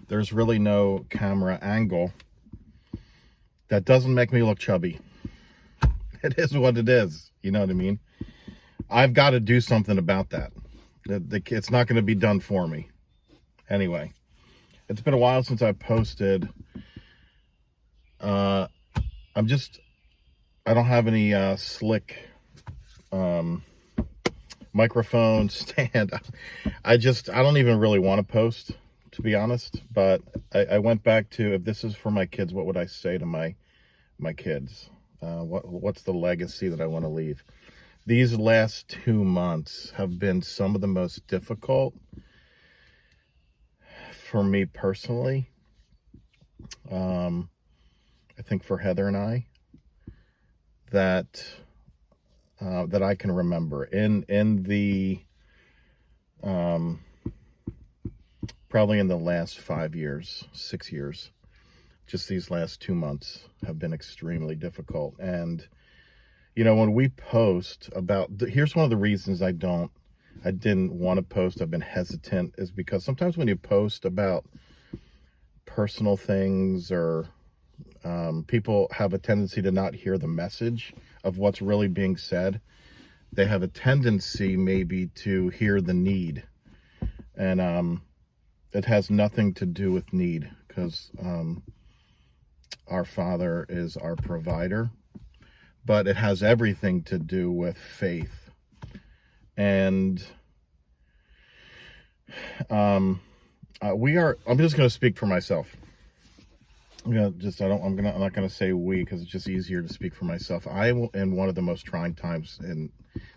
there's really no camera angle that doesn't make me look chubby. It is what it is. You know what I mean? I've got to do something about that. It's not going to be done for me. Anyway, it's been a while since I posted. I don't have any slick microphone stand. I don't even really want to post, to be honest. But I went back to, if this is for my kids, what would I say to my kids? What's the legacy that I want to leave? These last 2 months have been some of the most difficult for me personally. I think for Heather and I, that I can remember in the probably in the last 5 years, 6 years. Just these last 2 months have been extremely difficult. And when we post about here's one of the reasons I didn't want to post. I've been hesitant, is because sometimes when you post about personal things, or people have a tendency to not hear the message of what's really being said. They have a tendency maybe to hear the need, and it has nothing to do with need, because our Father is our provider, but it has everything to do with faith. And I'm just going to speak for myself. I'm not going to say we, because it's just easier to speak for myself. I am in one of the most trying times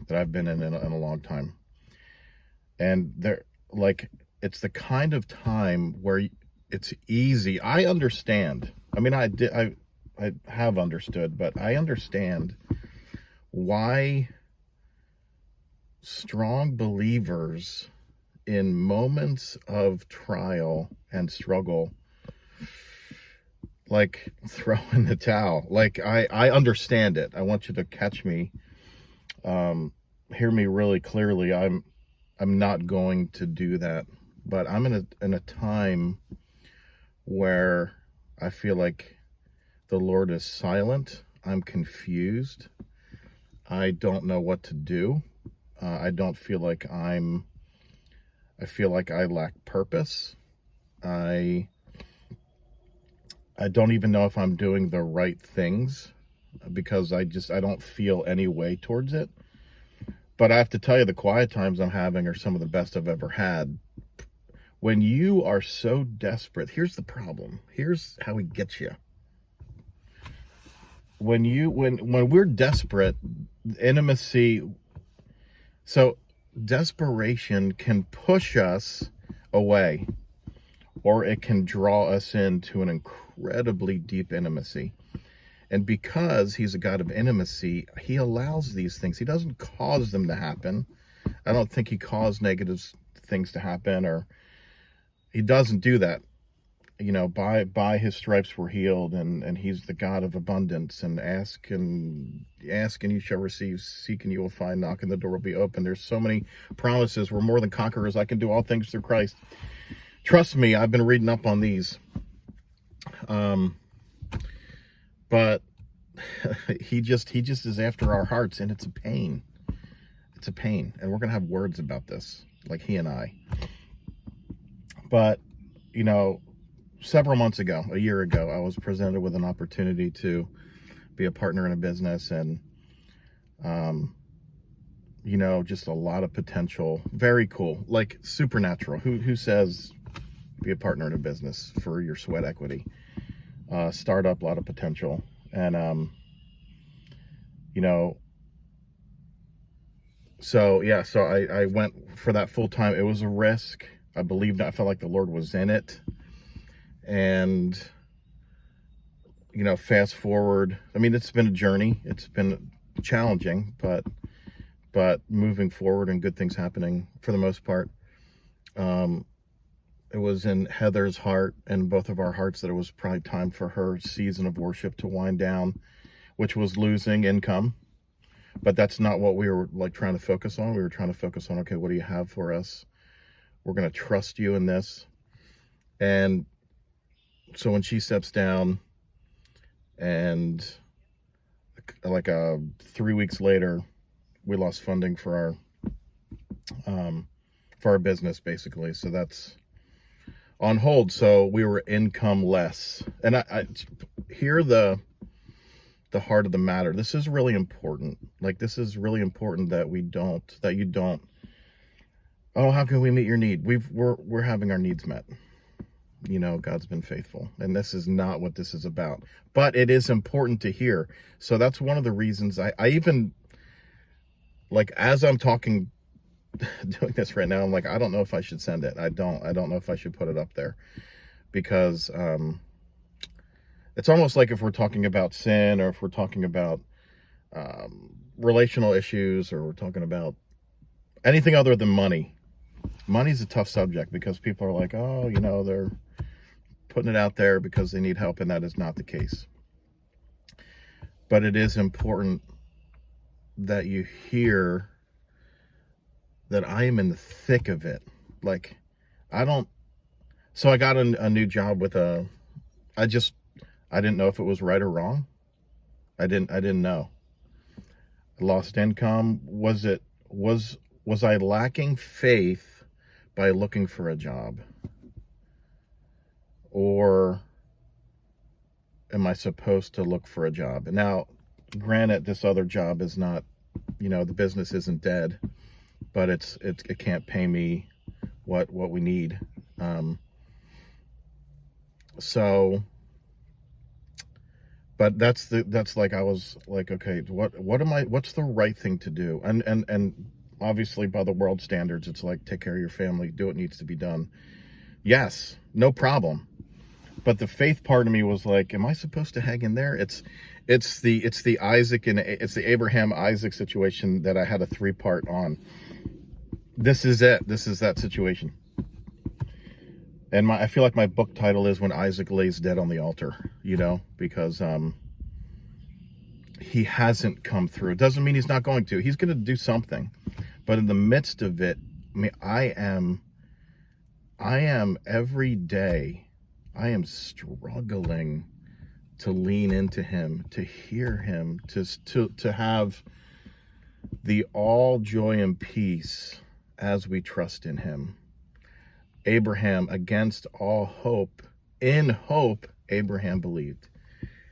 that I've been in a long time. And it's the kind of time where it's easy. I understand. I mean, I have understood, but I understand why strong believers in moments of trial and struggle throw in the towel. I understand it. I want you to catch me, hear me really clearly. I'm not going to do that, but I'm in a time where I feel like the Lord is silent. I'm confused. I don't know what to do. I don't feel like I feel like I lack purpose. I don't even know if I'm doing the right things, because I don't feel any way towards it. But I have to tell you, the quiet times I'm having are some of the best I've ever had. When you are so desperate, here's the problem. Here's how he gets you. When we're desperate, intimacy, so desperation can push us away, or it can draw us into an incredibly deep intimacy. And because he's a God of intimacy, he allows these things. He doesn't cause them to happen. I don't think he caused negative things to happen, or he doesn't do that. By his stripes we're healed, and he's the God of abundance. And ask and you shall receive, seek and you will find, knock and the door will be open. There's so many promises. We're more than conquerors. I can do all things through Christ. Trust me, I've been reading up on these. But he just is after our hearts, and it's a pain. It's a pain. And we're going to have words about this, like he and I. But, several months ago, a year ago, I was presented with an opportunity to be a partner in a business, and, just a lot of potential. Very cool. Like supernatural. Who says be a partner in a business for your sweat equity? Startup, a lot of potential. And, so I went for that full time. It was a risk. I believed, I felt like the Lord was in it. And, fast forward, I mean, it's been a journey. It's been challenging, but moving forward and good things happening for the most part. It was in Heather's heart and both of our hearts that it was probably time for her season of worship to wind down, which was losing income. But that's not what we were trying to focus on. We were trying to focus on, okay, what do you have for us? We're going to trust you in this. And So when she steps down, and like 3 weeks later, we lost funding for our business, basically. So that's on hold. So we were income less. And I hear the heart of the matter. This is really important. Like, this is really important that you don't, oh, how can we meet your need? We're having our needs met. You know, God's been faithful, and this is not what this is about, but it is important to hear. So that's one of the reasons I even, like, as I'm talking, doing this right now, I'm like, I don't know if I should send it. I don't know if I should put it up there, because it's almost like if we're talking about sin, or if we're talking about relational issues, or we're talking about anything other than money. Money's a tough subject, because people are like, oh, you know, they're putting it out there because they need help, and that is not the case. But it is important that you hear that I am in the thick of it. Like, so I got a new job with I didn't know if it was right or wrong. I didn't know. I lost income. Was I lacking faith by looking for a job? Or am I supposed to look for a job? And now, granted, this other job is not, you know, the business isn't dead, but it can't pay me what we need. But that's like, I was like, okay, what's the right thing to do? And obviously, by the world standards, it's like, take care of your family, do what needs to be done. Yes, no problem. But the faith part of me was like, am I supposed to hang in there? It's the Abraham Isaac situation that I had a 3-part on. This is it. This is that situation. And I feel like my book title is When Isaac Lays Dead on the Altar, you know, because he hasn't come through. It doesn't mean he's not going to. He's going to do something. But in the midst of it, I mean, I am every day, I am struggling to lean into him, to hear him, to have the all joy and peace as we trust in him. Abraham, against all hope, in hope, Abraham believed.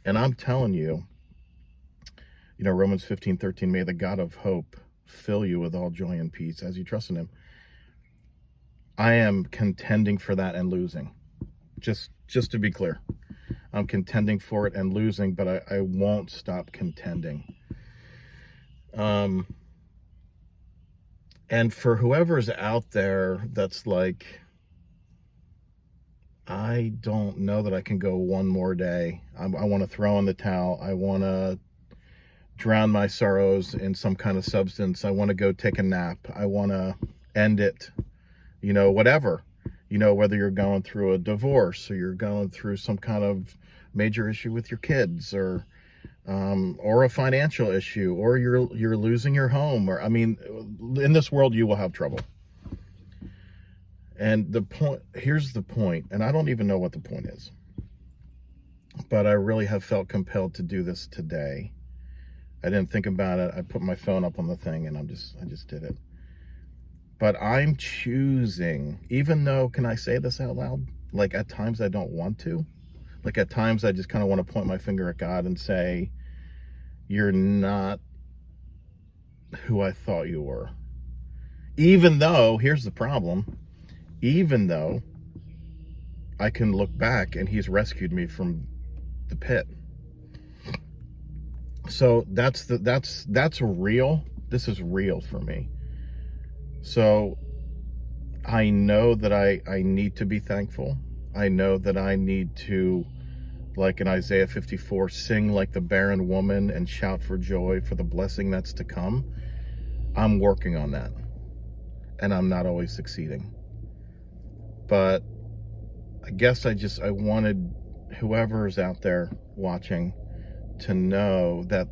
And I'm telling you, you know, Romans 15:13, may the God of hope fill you with all joy and peace as you trust in him. I am contending for that and losing. Just to be clear, I'm contending for it and losing, but I won't stop contending. And for whoever's out there that's like, I don't know that I can go one more day. I want to throw in the towel. I want to drown my sorrows in some kind of substance. I want to go take a nap. I want to end it, you know, whatever. You know, whether you're going through a divorce, or you're going through some kind of major issue with your kids, or a financial issue, or you're losing your home, or, I mean, in this world you will have trouble. And here's the point, and I don't even know what the point is, but I really have felt compelled to do this today. I didn't think about it. I put my phone up on the thing, and I just did it. But I'm choosing, even though, can I say this out loud? Like, at times I don't want to. Like, at times I just kind of want to point my finger at God and say, you're not who I thought you were. Even though, here's the problem, even though I can look back and he's rescued me from the pit. So that's real. This is real for me. So I know that I need to be thankful. I know that I need to, like in Isaiah 54, sing like the barren woman and shout for joy for the blessing that's to come. I'm working on that, and I'm not always succeeding. But I guess I wanted whoever's out there watching to know that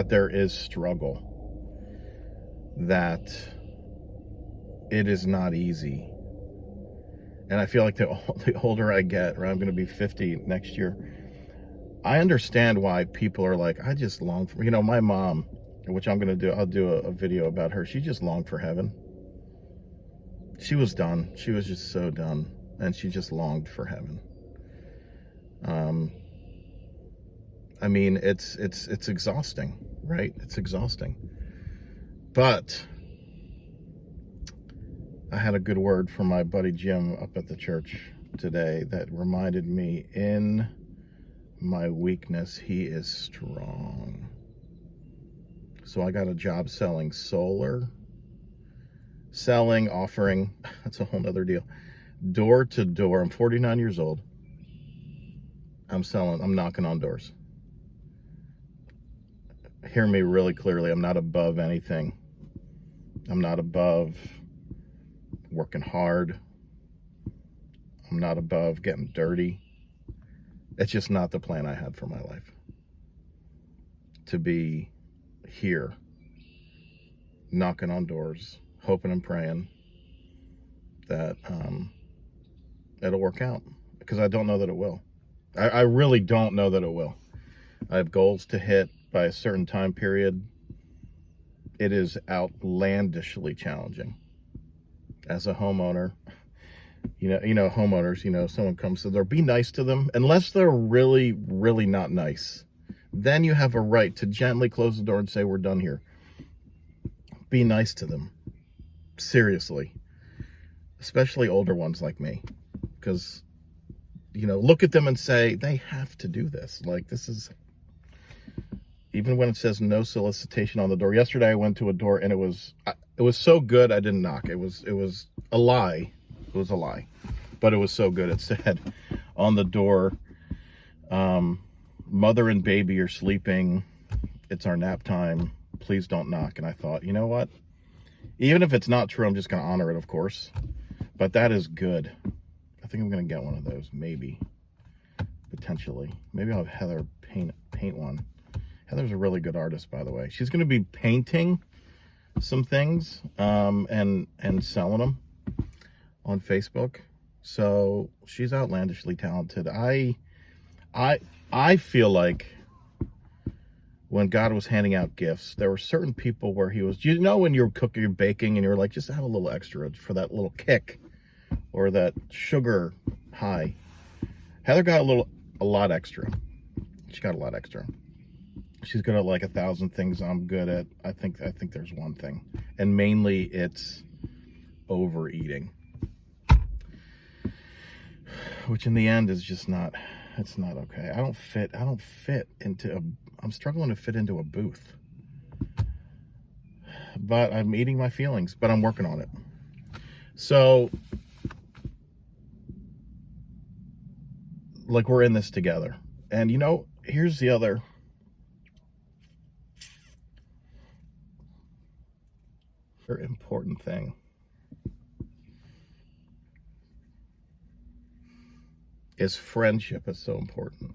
there is struggle, that it is not easy. And I feel like the older I get, right, I'm going to be 50 next year. I understand why people are like, I just long for, my mom, which I'll do a video about her. She just longed for heaven. She was done. She was just so done. And she just longed for heaven. I mean, it's exhausting, right? It's exhausting. But I had a good word from my buddy Jim up at the church today that reminded me, in my weakness, he is strong. So I got a job selling solar, offering, that's a whole nother deal. Door to door. I'm 49 years old. I'm knocking on doors. Hear me really clearly. I'm not above anything. I'm not above working hard. I'm not above getting dirty. It's just not the plan I had for my life. To be here, knocking on doors, hoping and praying that it'll work out, because I don't know that it will. I really don't know that it will. I have goals to hit by a certain time period. It is outlandishly challenging as a homeowner. Homeowners, someone comes to their, be nice to them, unless they're really, really not nice. Then you have a right to gently close the door and say, we're done here. Be nice to them. Seriously. Especially older ones like me. Because, look at them and say, they have to do this. Like, this is, even when it says no solicitation on the door. Yesterday I went to a door and it was so good I didn't knock. It was a lie. It was a lie. But it was so good. It said on the door, mother and baby are sleeping. It's our nap time. Please don't knock. And I thought, you know what? Even if it's not true, I'm just going to honor it, of course. But that is good. I think I'm going to get one of those, maybe. Potentially. Maybe I'll have Heather paint one. Heather's a really good artist, by the way. She's going to be painting some things and selling them on Facebook. So she's outlandishly talented. I feel like when God was handing out gifts, there were certain people where he was, when you're cooking, you're baking, and you're like, just have a little extra for that little kick or that sugar high. Heather got a lot extra. She got a lot extra. She's good at like 1,000 things I'm good at. I think there's one thing, and mainly it's overeating, which in the end is just not. It's not okay. I don't fit into I'm struggling to fit into a booth. But I'm eating my feelings, but I'm working on it. So, like, we're in this together. And here's the other very important thing. Is friendship is so important.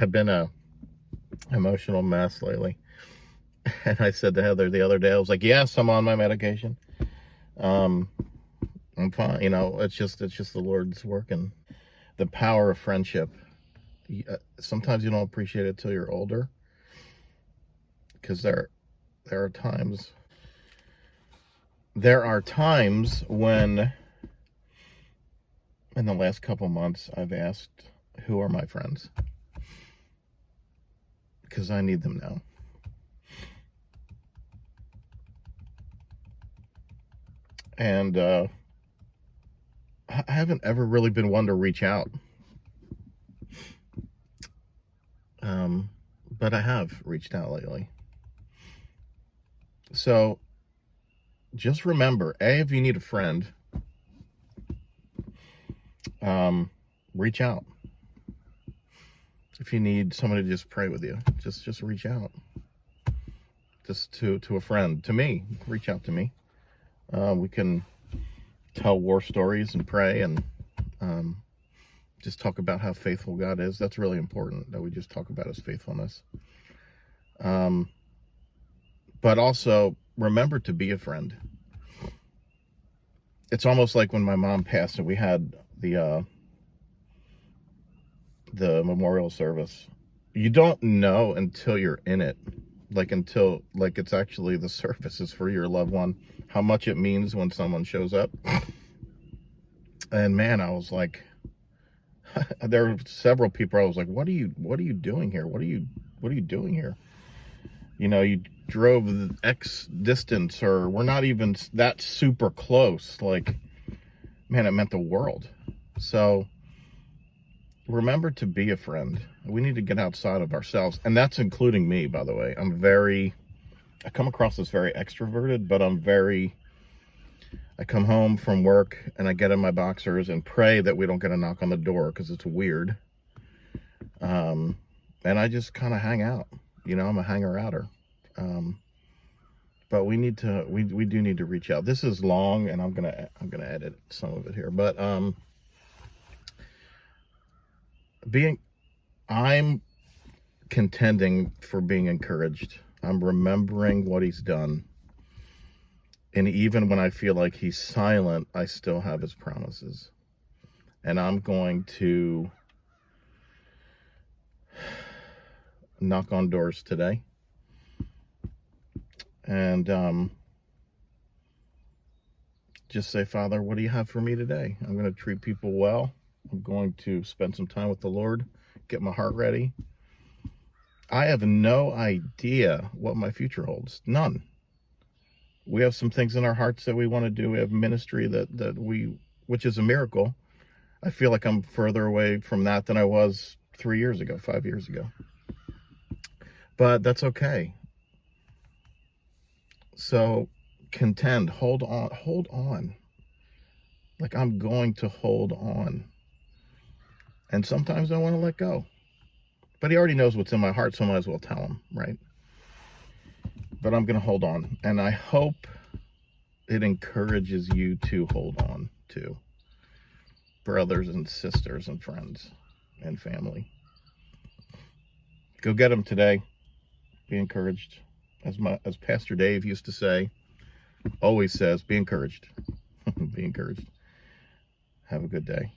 I've been a emotional mess lately. And I said to Heather the other day, I was like, yes, I'm on my medication. I'm fine. It's just the Lord's working. The power of friendship. Sometimes you don't appreciate it till you're older. Because there are times when in the last couple months I've asked, who are my friends? Because I need them now. And I haven't ever really been one to reach out. But I have reached out lately. So just remember, if you need a friend, reach out. If you need somebody to just pray with you, just reach out. Just to a friend, to me, reach out to me. We can tell war stories and pray and just talk about how faithful God is. That's really important, that we just talk about his faithfulness. But also remember to be a friend. it's almost like when my mom passed and we had the memorial service. You don't know until you're in it, until it's actually the service is for your loved one, how much it means when someone shows up. And man, I was like, there were several people I was like, what are you doing here? What are you doing here? You drove the X distance, or we're not even that super close. Like, man, it meant the world. So remember to be a friend. We need to get outside of ourselves. And that's including me, by the way. I come across as very extroverted, but I come home from work and I get in my boxers and pray that we don't get a knock on the door because it's weird. And I just kind of hang out. I'm a hanger-outer. But we do need to reach out. This is long, and I'm gonna edit some of it here. But I'm contending for being encouraged. I'm remembering what he's done. And even when I feel like he's silent, I still have his promises. And I'm going to knock on doors today. And just say, Father, what do you have for me today? I'm going to treat people well. I'm going to spend some time with the Lord, get my heart ready. I have no idea what my future holds. None. We have some things in our hearts that we want to do. We have ministry which is a miracle. I feel like I'm further away from that than I was 3 years ago, 5 years ago. But that's okay. So contend, hold on. Like, I'm going to hold on. And sometimes I want to let go. But he already knows what's in my heart, so I might as well tell him, right? But I'm going to hold on. And I hope it encourages you to hold on to brothers and sisters and friends and family. Go get them today. Be encouraged. As Pastor Dave used to say, always says, be encouraged. Be encouraged. Have a good day.